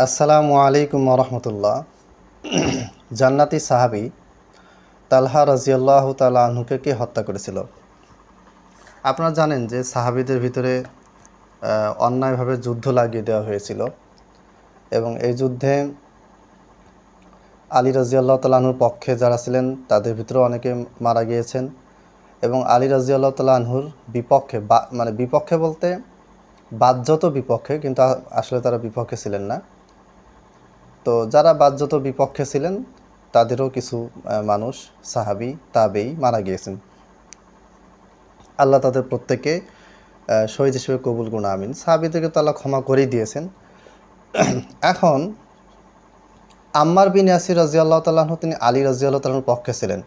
আসসালামু আলাইকুম রহমতুল্লাহ। জান্নাতি সাহাবী তালহা রাজিয়াল্লাহু তাআলা আনহুকে কে হত্যা করেছিল? আপনারা জানেন যে সাহাবীদের ভিতরে অন্যায়ভাবে যুদ্ধ লাগিয়ে দেওয়া হয়েছিল এবং এই যুদ্ধে আলী রাজিয়াল্লাহু তাআলা আনহুর পক্ষে যারা ছিলেন তাদের ভিতরে অনেকে মারা গিয়েছেন এবং আলী রাজিয়াল্লাহু তাআলা আনহুর বিপক্ষে মানে বিপক্ষে বলতে বাহ্যত বিপক্ষে, কিন্তু আসলে তারা বিপক্ষে ছিলেন না। তো যারা বাহ্যত বিপক্ষে ছিলেন তাদেরও কিছু মানুষ সাহাবী তাবেই মারা গিয়েছেন। আল্লাহ তাদের প্রত্যেকে শহীদ হিসেবে কবুল করুন, আমিন। সাহাবীদেরকে তো আল্লাহ ক্ষমা করেই দিয়েছেন। এখন আম্মার বিন ইয়াসির রাদিয়াল্লাহু তাআলা আনহু তিনি আলী রাদিয়াল্লাহু তাআলার পক্ষে ছিলেন,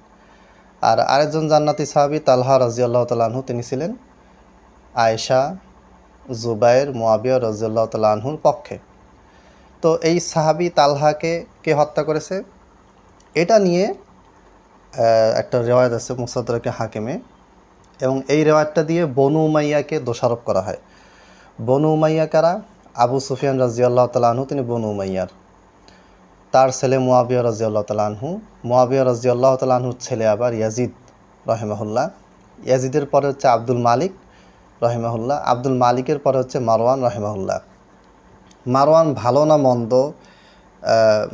আর আরেকজন জান্নাতি সাহাবী তালহা রাদিয়াল্লাহু তাআলা আনহু তিনি ছিলেন আয়েশা, জুবায়ের, মুয়াবিয়া রাদিয়াল্লাহু তাআলা আনহুর পক্ষে। তো এই সাহাবী তালহাকে কে হত্যা করেছে এটা নিয়ে একটা রেওয়ায়াত আছে মুস্তাদরাকে হাকিমে, এবং এই রেওয়ায়াতটা দিয়ে বনু উমাইয়াকে দোষারোপ করা হয়। বনু উমাইয়া কারা? আবু সুফিয়ান রাদিয়াল্লাহু তাআলা আনহু তিনি বনু উমাইয়ার, তার ছেলে মুয়াবিয়া রাদিয়াল্লাহু তাআলা আনহু, মুয়াবিয়া রাদিয়াল্লাহু তাআলা আনহুর ছেলে আবার ইয়াজিদ রাহিমাহুল্লাহ, ইয়াজিদের পরে হচ্ছে আব্দুল মালিক রাহিমাহুল্লাহ, আব্দুল মালিকের পরে হচ্ছে মারওয়ান রাহিমাহুল্লাহ। মারওয়ান ভালো না মন্দ,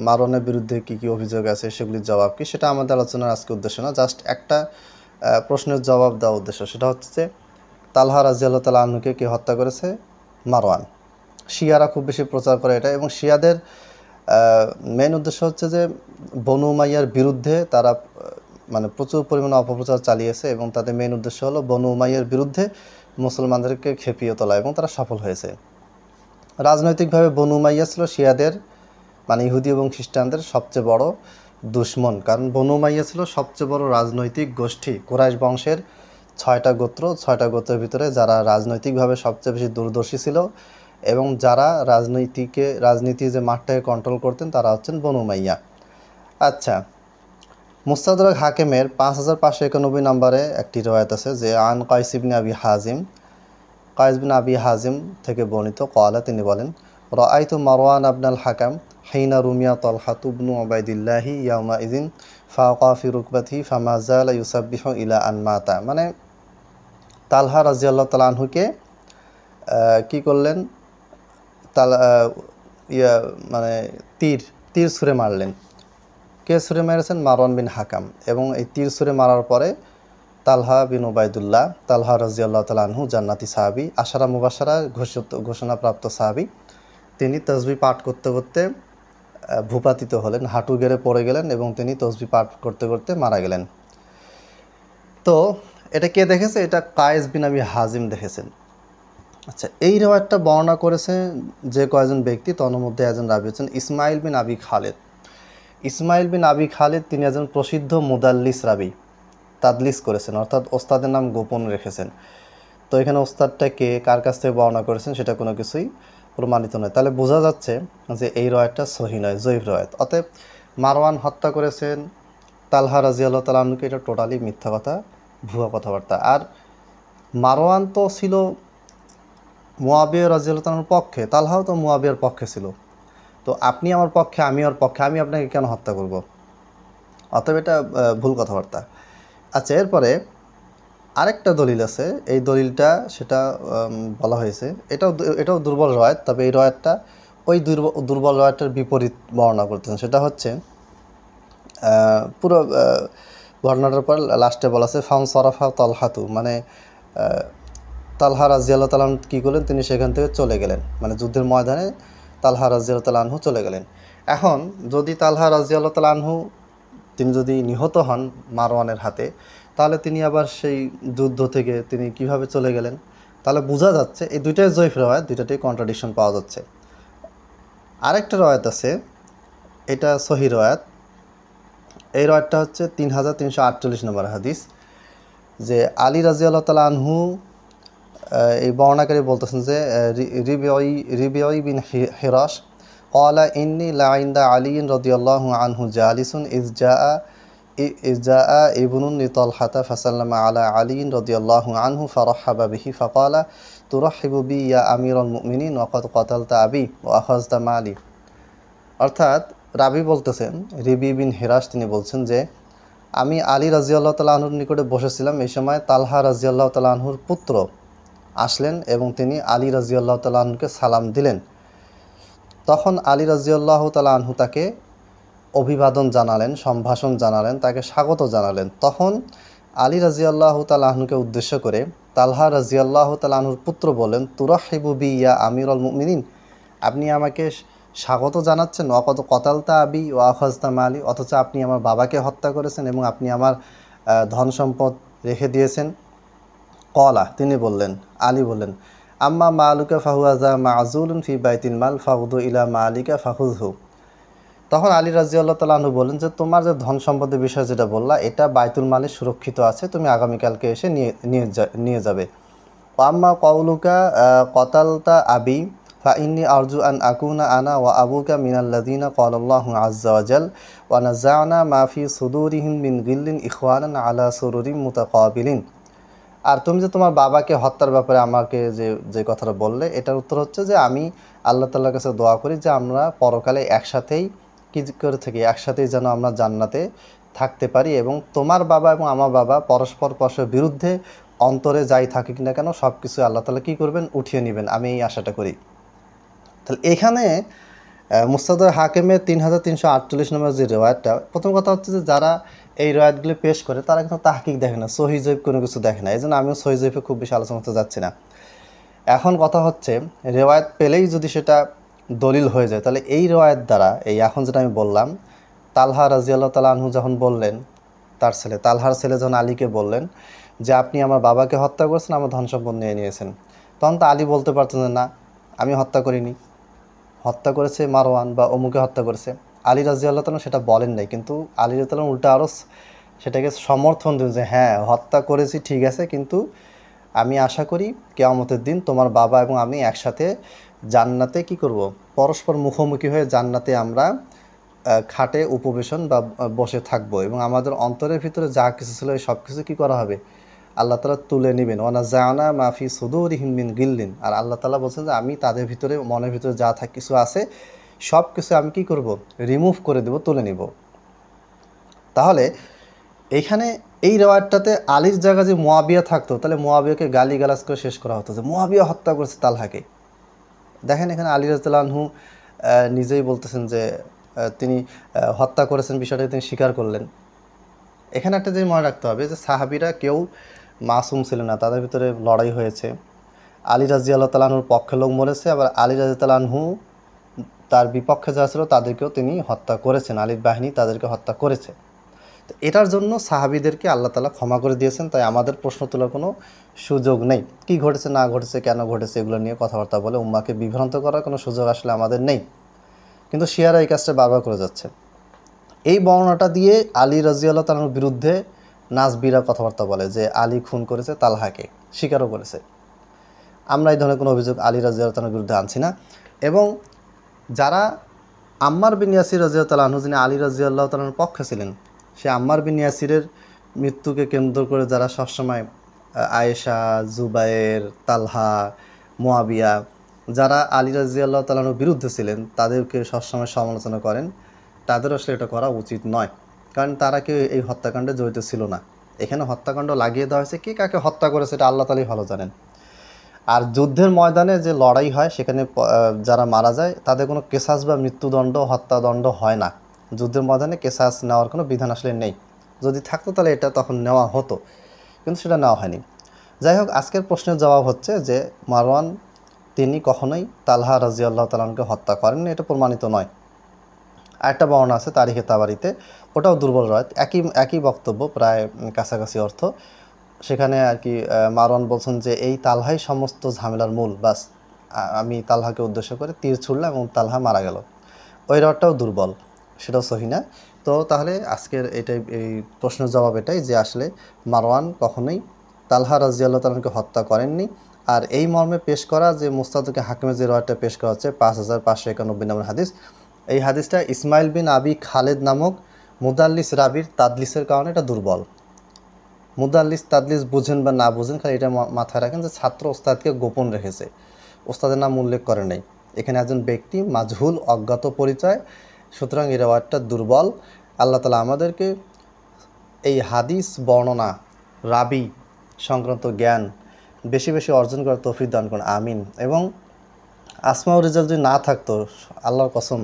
মারওয়ানের বিরুদ্ধে কী কী অভিযোগ আছে সেগুলির জবাব কি, সেটা আমাদের আলোচনার আজকে উদ্দেশ্য না। জাস্ট একটা প্রশ্নের জবাব দেওয়া উদ্দেশ্য, সেটা হচ্ছে যে তালহা রাদিয়াল্লাহু তাআলা আনহুকে কে হত্যা করেছে? মারওয়ান। শিয়ারা খুব বেশি প্রচার করে এটা, এবং শিয়াদের মেন উদ্দেশ্য হচ্ছে যে বনু উমাইয়ার বিরুদ্ধে তারা মানে প্রচুর পরিমাণে অপপ্রচার চালিয়েছে, এবং তাদের মেন উদ্দেশ্য হলো বনু উমাইয়ার বিরুদ্ধে মুসলমানদেরকে খেপিয়ে তোলা, এবং তারা সফল হয়েছে। রাজনৈতিকভাবে বনু উমাইয়া ছিল শিয়াদের মানে ইহুদি এবং খ্রিস্টানদের সবচেয়ে বড় দুশমন, কারণ বনু উমাইয়া ছিল সবচেয়ে বড় রাজনৈতিক গোষ্ঠী। কুরাইশ বংশের 6টা গোত্র, 6টা গোত্রের ভিতরে যারা রাজনৈতিকভাবে সবচেয়ে বেশি দূরদর্শী ছিল এবং যারা রাজনীতির যে মাঠটাকে কন্ট্রোল করতেন তারা হচ্ছেন বনু উমাইয়া। আচ্ছা, মুস্তাদরাক হাকিমের 5591 নম্বরে একটি রওয়ায়াত আছে যে আন কাইস ইবনে আবি হাজিম, কাইস বিন আবি হাজিম থেকে বর্ণিত, ক্বালা তিনি বলেন, রাআইতু মারওয়ান ইবনুল হাকাম হিনা রুমিয়া তালহাতু ইবনু উবাইদিল্লাহি ইয়াউমা ইযিন ফাওয়া ফি রুকবাতিহি ফামা যালা ইউসাব্বিহু ইলা আন মাতা। মানে তালহা রাদিয়াল্লাহু তাআলা আনহুকে কি করলেন? মানে তীর ছুঁড়ে মারলেন। কে ছুঁড়ে মেরেছেন? মারওয়ান বিন হাকাম। এবং এই তীর ছুঁড়ে মারার পরে তালহা বিন উবাইদুল্লাহ, তালহা রাদিয়াল্লাহু তাআলা আনহু জান্নাতি সাহাবী, আশারা মুবাশশারা ঘোষণাপ্রাপ্ত সাহাবী, তিনি তাসবিহ পাঠ করতে করতে ভূপাতিত হলেন, হাঁটু গেড়ে পড়ে গেলেন এবং তিনি তাসবিহ পাঠ করতে করতে মারা গেলেন। তো এটা কে দেখেছে? এটা কায়েস বিন আবি হাজিম দেখেছেন। আচ্ছা, এই রেওয়ায়াতটা বর্ণনা করেছে যে কয়জন ব্যক্তি, তার মধ্যে একজন রাবী হচ্ছেন ইসমাইল বিন আবি খালেদ। ইসমাইল বিন আবি খালেদ তিনি একজন প্রসিদ্ধ মুদাল্লিস রাবী, তাদলিস করেছেন, অর্থাৎ ওস্তাদের নাম গোপন রেখেছেন। তো এখানে ওস্তাদটা কে, কার কাছ থেকে বর্ণনা করেছেন সেটা কোনো কিছুই প্রমাণিত নয়। তাহলে বোঝা যাচ্ছে যে এই রওয়ায়াতটা সহিহ নয়, জয়ীফ রওয়ায়াত। অতএব মারওয়ান হত্যা করেছেন তালহা রাদিয়াল্লাহু তাআলা আনহুকে, এটা টোটালি মিথ্যা কথা, ভুয়া কথাবার্তা। আর মারওয়ান তো ছিল মুয়াবিয়া রাদিয়াল্লাহু তাআলার পক্ষে, তালহাও তো মুয়াবিয়ার পক্ষে ছিল। তো আপনি আমার পক্ষে, আমি ওর পক্ষে, আমি আপনাকে কেন হত্যা করব? অতএব এটা ভুল কথাবার্তা। আচ্ছা, এরপরে আরেকটা দলিল আছে, এই দলিলটা সেটা বলা হয়েছে, এটাও দুর্বল রওয়ায়াত, তবে এই রওয়ায়াতটা ওই দুর্বল রওয়ায়াতটার বিপরীত বর্ণনা করতেছেন। সেটা হচ্ছে পুরো ঘটনাটার পর লাস্টে বলা আছে ফাউন সরাফা তালহাতু, মানে তালহা রাদিয়াল্লাহু তাআলা আনহু কী করলেন? তিনি সেখান থেকে চলে গেলেন, মানে যুদ্ধের ময়দানে তালহা রাদিয়াল্লাহু তাআলা আনহু চলে গেলেন। এখন যদি তালহা রাদিয়াল্লাহু তাআলা আনহু তিনি যদি নিহত হন মারওয়ানের হাতে, তাহলে তিনি আবার সেই যুদ্ধ থেকে তিনি কিভাবে চলে গেলেন? তাহলে বোঝা যাচ্ছে এই দুইটাই জয়ীফ রওয়ায়াত, দুইটাতেই কন্ট্রাডিকশন পাওয়া যাচ্ছে। আরেকটা রওয়ায়াত আছে, এটা সহিহ রওয়ায়াত। এই রওয়ায়াতটা হচ্ছে 3348 নম্বর হাদিস, যে আলী রাদিয়াল্লাহু তাআলা আনহু, এই বর্ণনাকারী বলতেছেন যে রিবিঈ বিন হিরাশ ক্বালা ইন্নী লাইন্দা আলিয়্যিন রাদিয়াল্লাহু আনহু জালিসুন ইয জাআ ইবনুন লিতালহাতা ফাসাল্লামা আলা আলিয়্যিন রাদিয়াল্লাহু আনহু ফারাহহাবা বিহি ফাকালা তুরাহহিবু বি ইয়া আমিরাল মুমিনিন ওয়া ক্বাদ কাতালতা আবি ওয়া আখাযতা মালি। অর্থাৎ রাবি বলতেছেন, রিবি বিন হেরাস তিনি বলছেন যে আমি আলী রাজিয়াল্লাহ তাআলা আনহুর নিকটে বসেছিলাম, এই সময় তালহা রাজিয়াল্লাহ তাআলা আনহুর পুত্র আসলেন এবং তিনি আলী রাজিয়াল্লাহ তাআলা আনহুকে সালাম দিলেন। তখন আলী রাজিয়াল্লাহ তাআলা আনহু তাকে অভিবাদন জানালেন, সম্ভাষণ জানালেন, তাকে স্বাগত জানালেন। তখন আলী রাজিয়াল্লাহ তাআলা আনহুকে উদ্দেশ্য করে তালহা রাজিয়াল্লাহ তাআলা আনহুর পুত্র বলেন, তুরাহিবু বি ইয়া আমিরুল মুমিনিন, আপনি আমাকে স্বাগত জানাচ্ছেন, অকত কতালতা আবি ও আখাজতা মালি, অথচ আপনি আমার বাবাকে হত্যা করেছেন এবং আপনি আমার ধন সম্পদ রেখে দিয়েছেন। কলা, তিনি বললেন, আলী বললেন, আম্মা মালুকা ফাহুয়াজা মাজুলুন ফি বাইতিল মাল ফাহুদু ইলা মালিকা ফাহুজহু। তখন আলী রাজিয়াল্লাহ তাআলা আনহু বলেন যে তোমার যে ধন সম্পদের বিষয় যেটা বললা, এটা বাইতুল মালে সুরক্ষিত আছে, তুমি আগামীকালকে এসে নিয়ে যাবে। আম্মা কওলুকা কতালতা আবি ফা ইন্নী আরজু আন আকুনা আনা ওয়া আবুকা মিনাল্লাযিনা ক্বালাল্লাহু আযজা ওয়া জাল ওয়া নাযা'না মা ফি সুদুরিহিম মিন গিল্লিন ইখওয়ানান আলা সুরুরিন মুতাকাবিলিন। আর তুমি যে তোমার বাবাকে হত্যার ব্যাপারে আমাকে যে কথাটা বললে, এটার উত্তর হচ্ছে যে আমি আল্লাহ তাআলার কাছে দোয়া করি যে আমরা পরকালে একসাথেই কি করে থাকি, একসাথেই যেন আমরা জান্নাতে থাকতে পারি এবং তোমার বাবা এবং আমার বাবা পরস্পরের বিরুদ্ধে অন্তরে যাই থাকি না কেন সব কিছু আল্লাহ তাআলা কী করবেন, উঠিয়ে নেবেন, আমি এই আশাটা করি। তাহলে এখানে মুস্তাদর হাকিমের 3348 নম্বর যে রেওয়ায়তটা, প্রথম কথা হচ্ছে যে যারা এই রেওয়ায়তগুলি পেশ করে তারা কিন্তু তাহকিক দেখে না, সহিহ জয়ীফ কোনো কিছু দেখে না। এই জন্য আমিও সহিহ জয়ীফে খুব বেশি আলোচনা করতে যাচ্ছি না। এখন কথা হচ্ছে রেওয়ায়ত পেলেই যদি সেটা দলিল হয়ে যায়, তাহলে এই রেওয়ায়ত দ্বারা এই এখন যেটা আমি বললাম, তালহা রাজিয়াল্লাহু তাআলা আনহু যখন বললেন, তার ছেলে তালহার ছেলে যখন আলীকে বললেন যে আপনি আমার বাবাকে হত্যা করেছেন, আমার ধন সম্পদ নিয়ে নিয়েছেন, তখন তো আলী বলতে পারতেন যে না, আমি হত্যা করিনি, হত্যা করেছে মারওয়ান বা অমুকে হত্যা করেছে। আলী রাজিয়াল্লাহু তাআলা সেটা বলেন নাই, কিন্তু আলী রাদিয়াল্লাহু তাআলা উল্টা আরও সেটাকে সমর্থন দেন যে হ্যাঁ হত্যা করেছি ঠিক আছে, কিন্তু আমি আশা করি কিয়ামতের দিন তোমার বাবা এবং আমি একসাথে জান্নাতে কি করব, পরস্পর মুখোমুখি হয়ে জান্নাতে আমরা খাটে উপবেশন বা বসে থাকবো এবং আমাদের অন্তরের ভিতরে যা কিছু ছিল সব কিছু কী করা হবে, আল্লাহ তাআলা তুলে নেবেন। ওয়ানা জানা মাফি সুদুরিহিম মিন গিল্লিন, আর আল্লাহ তাআলা বলছেন যে আমি তাদের ভিতরে মনের ভিতরে যা কিছু আছে সব কিছু আমি কি করব, রিমুভ করে দেব, তুলে নিব। তাহলে এইখানে এই রেওয়ায়তটাতে আলীর জায়গা যে মুয়াবিয়া থাকতো, তাহলে মুয়াবিয়াকে গালিগালাজ করে শেষ করা হতো যে মুয়াবিয়া হত্যা করেছে তালহাকে। দেখেন এখানে আলী রাদিয়াল্লাহু আনহু নিজেই বলতেছেন যে তিনি হত্যা করেছেন, বিষয়টা তিনি স্বীকার করলেন। এখানে একটা জিনিস মনে রাখতে হবে যে সাহাবীরা কেউ মাসুম ছিল না, তাদের ভিতরে লড়াই হয়েছে। আলী রাদিয়াল্লাহু তাআলা আনহুর পক্ষে লোক মরেছে, আবার আলী রাদিয়াল্লাহু তাআলা আনহু তার বিপক্ষে যারা ছিল তাদেরকেও তিনি হত্যা করেছেন, আলীর বাহিনী তাদেরকে হত্যা করেছে। তো এটার জন্য সাহাবীদেরকে আল্লাহ তাআলা ক্ষমা করে দিয়েছেন, তাই আমাদের প্রশ্ন তোলার কোনো সুযোগ নেই। কি ঘটেছে না ঘটেছে, কেন ঘটেছে, এগুলো নিয়ে কথাবার্তা বলে উম্মাকে বিভ্রান্ত করার কোনো সুযোগ আসলে আমাদের নেই। কিন্তু শিয়ারা এই কাজটা বারবার করে যাচ্ছে। এই বর্ণনাটা দিয়ে আলী রাদিয়াল্লাহু তাআলার বিরুদ্ধে নাসবিরা কথাবার্তা বলে যে আলী খুন করেছে তালহাকে, স্বীকারও করেছে। আমরা এই ধরনের কোনো অভিযোগ আলী রাদিয়াল্লাহু তাআলার বিরুদ্ধে আনছি না। এবং যারা আম্মার বিন ইয়াসির রাদিয়াল্লাহু তাআলা আনহু, যিনি আলী রাদিয়াল্লাহু তাআলার পক্ষে ছিলেন, সে আম্মার বিন ইয়াসিরের মৃত্যুকে কেন্দ্র করে যারা সবসময় আয়েশা, জুবায়ের, তালহা, মুয়াবিয়া, যারা আলী রাদিয়াল্লাহু তাআলার বিরুদ্ধে ছিলেন তাদেরকে সবসময় সমালোচনা করেন, তাদের আসলে এটা করা উচিত নয়, কারণ তারা কেউ এই হত্যাকাণ্ডে জড়িত ছিল না। এখানে হত্যাকাণ্ড লাগিয়ে দেওয়া হয়েছে, কে কাকে হত্যা করেছে এটা আল্লাহ তাআলাই ভালো জানেন। আর যুদ্ধের ময়দানে যে লড়াই হয় সেখানে যারা মারা যায় তাদের কোনো কেসাস বা মৃত্যুদণ্ড, হত্যাদণ্ড হয় না। যুদ্ধের ময়দানে কেসাস নেওয়ার কোনো বিধান আসলে নেই, যদি থাকতো তাহলে এটা তখন নেওয়া হতো, কিন্তু সেটা নেওয়া হয়নি। যাই হোক, আজকের প্রশ্নের জবাব হচ্ছে যে মারওয়ান তিনি কখনোই তালহা রাদিয়াল্লাহু তাআলা আনহুকে হত্যা করেননি, এটা প্রমাণিত নয়। আরেকটা বর্ণনা আছে তারিখে তাবারিতে, ওটাও দুর্বল রয়েছে, একই বক্তব্য, প্রায় কাছাকাছি অর্থ। সেখানে আর কি মারওয়ান বলছেন যে এই তালহাই সমস্ত ঝামেলার মূল, বাস আমি তালহাকে উদ্দেশ্য করে তীর ছুড়লাম এবং তালহা মারা গেল। ওই রডটাও দুর্বল, সেটাও সহি না। তো তাহলে আজকের এই প্রশ্নের জবাব এটাই যে আসলে মারওয়ান কখনোই তালহা রাদিয়াল্লাহু তাআলা আনহুকে হত্যা করেননি। আর এই মর্মে পেশ করা যে মুস্তাদরাক হাকিমের যে রেওয়ায়তটা পেশ করা হচ্ছে 5591 নম্বর হাদিস, এই হাদিসটা ইসমাইল বিন আবি খালেদ নামক মুদাল্লিস রাবির তাদলিসের কারণে এটা দুর্বল। মুদাল্লিস তাদলিস বুঝেন বা না বুঝেন, খালি এটা মাথায় রাখেন যে ছাত্র ওস্তাদকে গোপন রেখেছে, ওস্তাদের নাম উল্লেখ করে নাই, এখানে একজন ব্যক্তি মাজহুল, অজ্ঞাত পরিচয়, সুতরাং এই রেওয়ায়তটা দুর্বল। আল্লাহ তাআলা আমাদেরকে এই হাদিস বর্ণনা রাবি সংক্রান্ত জ্ঞান বেশি বেশি অর্জন করার তৌফিক দান করুন, আমিন। এবং আসমাউর রিজাল যদি না থাকতো, আল্লাহর কসম,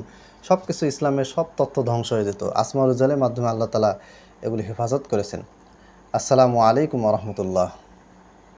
সব কিছু ইসলামের সব তথ্য ধ্বংস হয়ে যেত। আসমাউর রিজালের মাধ্যমে আল্লাহ তাআলা এগুলি হেফাজত করেছেন। আসসালামু আলাইকুম ওয়া রাহমাতুল্লাহ।